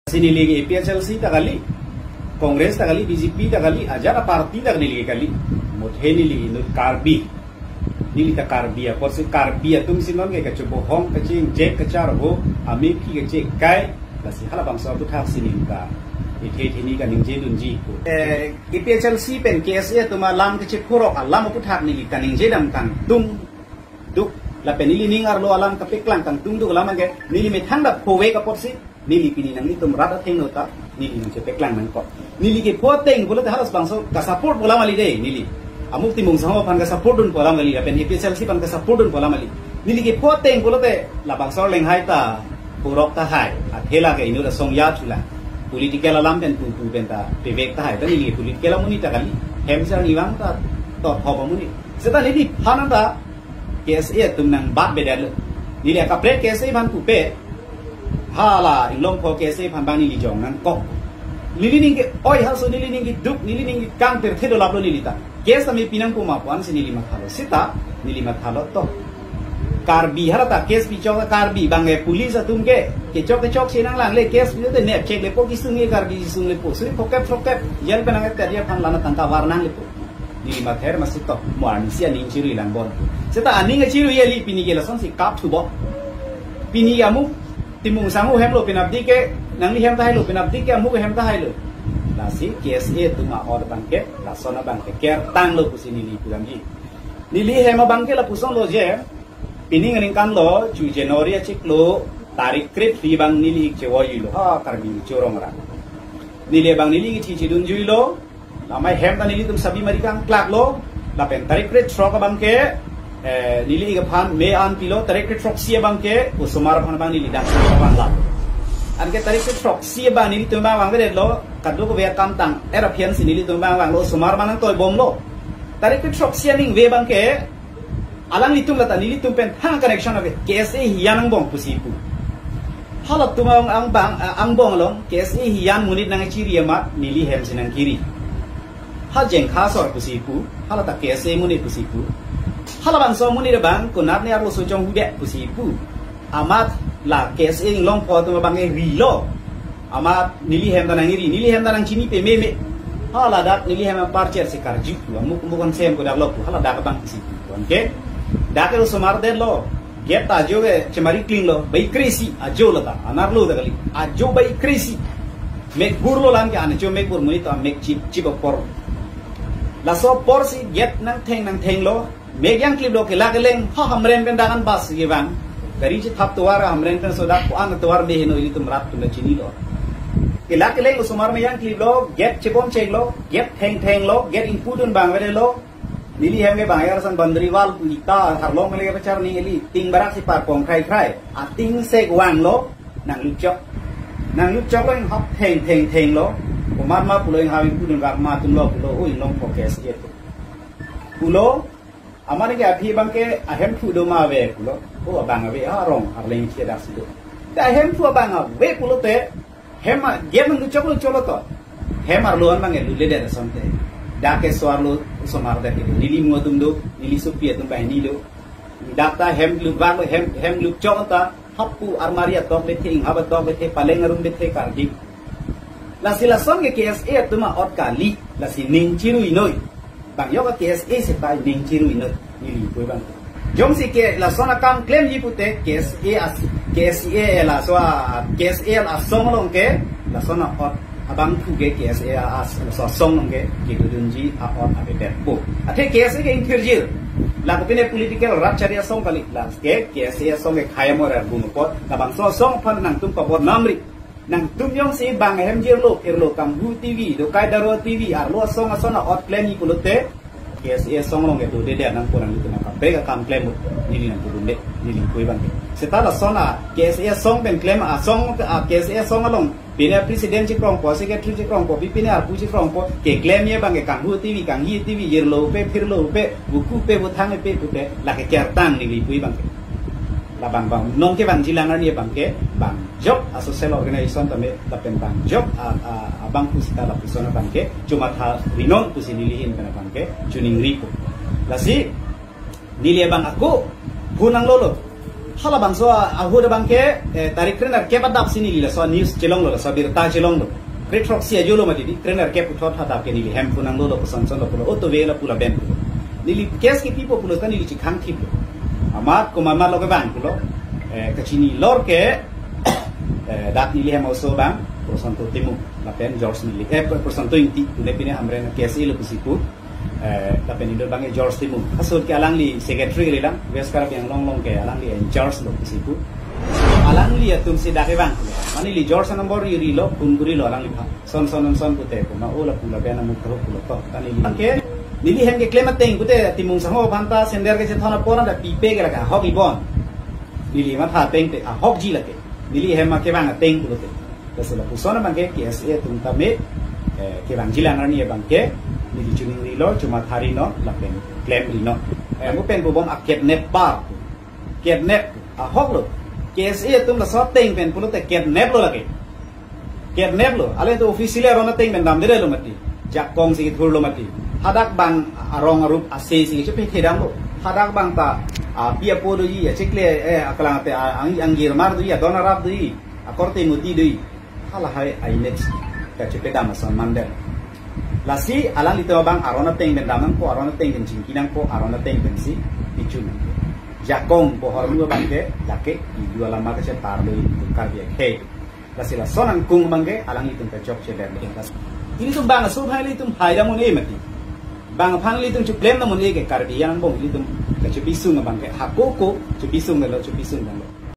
Sini lagi APHLC tak kali, Kongres tak kali, BJP tak kali, aja parti tak nili kali, muthe nili nu karbi, nili tak karbi, apa sih karbi itu mesti nongge kecik bohong, kecik jek kecar ho, ami pi kecik kai, lasi hala bangsa tu tak sini ka, ini kan ningje dunji ko. APHLC pen KSA tu malam kecik kurok, alam aku tak nili kan ningje dam kan tung, duk, lapen nili ningar lo alam kapiklang kan tung duk alam ke, nili methandap kowe kapot sih. Nili pini nang itu merata teng nota nili nang cepek lang nang ko nili ke poteng bola te halas bangso ka support bola mali deh nili amuk timung sama pan ka support dun bola mali apen APHLC pan ka support dun bola mali nili ke poteng bola te la bangso leng hai ta purok ta hai athela ke inu da song ya thula political alam pen tu benta pevek ta hai ta nili political muni ta kali hemsar niwang ta to hoba muni seta nili hananda KSA tum nang bat bedal nili ka pre KSA ban ku pe hala ilong ko kese pambang nili jong nan kok nili ningi oi haso nili ningi duk nili ningi kang ter thedo lablo nili ta kesa mi pinang ko mapuan si nili mathalo sita nili mathalo to karbi harata kes pichok karbi bange pulis atumke kechok sinang lang le kes ni te net check le po kisungi karbi sung le po suri pokep yel penang te dia pan lana tanta warnang le po nili mather masito moani sia ning chiru ilang bon sita aning chiru yeli pini gela son si kap thubo pini amu timung sangu hem lo pinabdi ke nang li hem ta lo pinabdi ke amu ke hem ta lo lasi KSA tu ma or bangke la sona bangke ker tang lo pusini li pulamji nili hem bangke la puson lo je pini ngning kan lo ju January chik lo tarik krip fi bang nili ke woyi lo ha karbi chorong ra nili bang nili ki chi dun jui lo lamai hem ta nili tum sabi mari kang klak lo la pen tarik krip trok bangke nili ke pan me an pilo tarik ke trok sia bangke usumar pan bang nili dak bang la an ke tarik ke trok sia bang nili tumbang bang de lo kadu ko ve kam tang era phian si nili tumbang bang lo sumar manang toy bom lo tarik ke trok sia ning ve bangke alang litum lata nili tumpen hang connection ave KSA hiyan bong pusipu halat tumang ang bong long KSA hiyan munit nang chiri ma nili hem sinang kiri hal jeng khasor pusipu halata KSA munit pusipu halabang so muni de bang kunat ne arlo sojong hude pusipu amat la KSA long po tu bang rilo amat nili hem tanang iri nili hem tanang chini pe meme hala dak nili hem parcher se karju amuk mukon sem ko dak lo hala dak bang pusipu okay dak lo somar de lo get ta jo ge chemari clean lo bai krisi ajo lata anar lo dakali ajo bai krisi mek burlo lan ke an jo mek bur muni to mek chip por la so por si get nang theng lo megang klip lo ke lageleng ha hamren kan dangan bas ye bang dari je thap tuar hamren kan soda ko an tuar be heno ili tum rap tum chini lo ke lageleng usumar me yang klip lo get chepom chek lo get theng lo get input un bang wede lo nili hem ge bang yar san bandri wal ita har lo mele ke char ni eli ting barak si par pong khai a ting sek wang lo nang lup chok lo hop theng lo umar ma pulo ha input un gar ma tum lo pulo oi long podcast ye pulo amane ke api bangke ahem thu do ma ve kulo o bang ave arong arleng che da sido ta ahem thu bang ave kulo te hem gem ngu choklo cholo to hem ar luan bang lu le da sonte da ke swar lo somar da ke nili mo tum do nili supia tum bai ni do dakta hem lu bang hem lu chota happu armaria to le thing haba to le the paleng arum le the kardi la sila son ke KSA tuma ot kali la sining chiru inoi bang yoga KSA se pai ning chiru inot nili poi bang jom si ke la sona kam claim ji pute KSA la so KSA la song long ke la sona ot abang thu ke KSA as so song long ke dun ji a ot a be po athe KSA ke interjil la ko pine political rapcharia song kali la ke KSA song ke khaya mor ar bum pot la bang so song phan nang tum pa bot namri nang tum yong si bang hem jir lo irlo kam hu TV do kai daro TV ar lo song asona ot claim ni kulote KSA song long itu dia nang kurang itu nak bega kam claim ni nang tudunde ni koi bang setala sona KSA song pen claim a song KSA song along pina presiden ci krong po secretary ci krong po pipine ar pu ci krong po ke claim ye bang kam hu TV kang hi TV yer lo pe phir lo pe buku pe butang pe pute la ke kertang ni koi bang la bang nong ke bang jilang ni bang ke bang job a social organization tame la pen bang job a bang pusita la pusona bang ke cuma tha rinon pusini lihin kana bang ke juning ripo la si nili bang aku punang lolo hala bang so ahu da bang ke tarik trainer ke badap sini lila so news jelong lo so birta jelong lo retrox sia jolo mati di trainer ke putot hata ke nili hem punang lo pesan son lo pulo auto vela pula ben nili kes ke people pulo kan nili chikhang thip amat ko mama lo ke bang pulo kachini lor ke dat nili hem so bang pesan to timu la pen George nili pesan to inti ne pine hamre na kes ilo kusipu la pen indo bang George timu asol ke alang li secretary le lang veskar yang long ke alang li George lo kusipu alang li atum si dake bang mani li George nomor iri lo kunguri lo alang li son pute ko na ola pula bena mukro pulo to tani li ke nili hem ke claim teng pute timung sango banta sender ke thona pora da pipe ke la hok ibon nili ma tha teng te a hok ji la ke nili hem ma ke bang teng pulo te kasela pusona bang ke KSA tum tame ke bang jilang ni bang ke nili chuning ri lo cuma thari no la pen claim ri no mo pen bo bom a kidnap ba kidnap a hok lo KSA tum la so teng pen pulo te kidnap lo lagi kidnap lo ale to official ro na teng ben dam dire lo mati jak kong si thur lo mati hadak bang arong arup ase si che pe thedang lo hadak bang ta pia po do yi chekle akalang te angir mar do yi dona rap do yi akorte muti do yi hala hai ainex ka che pe dam san mandel lasi alang lito bang arona teng ben dam ko arona teng ben jing kinang ko arona teng ben si pichun jakong po horlu bang ke lake di dua lama ke tar lo tukar dia ke lasi la sonan kung bangge alang itu ka job che ler ini tum bang so phai li tum hai da mon e mati bang phang li tum chu blem na mon e ke kar bi yang bong li tum ka chu bisung bang ke hakoko chu bisung lo chu bisung lo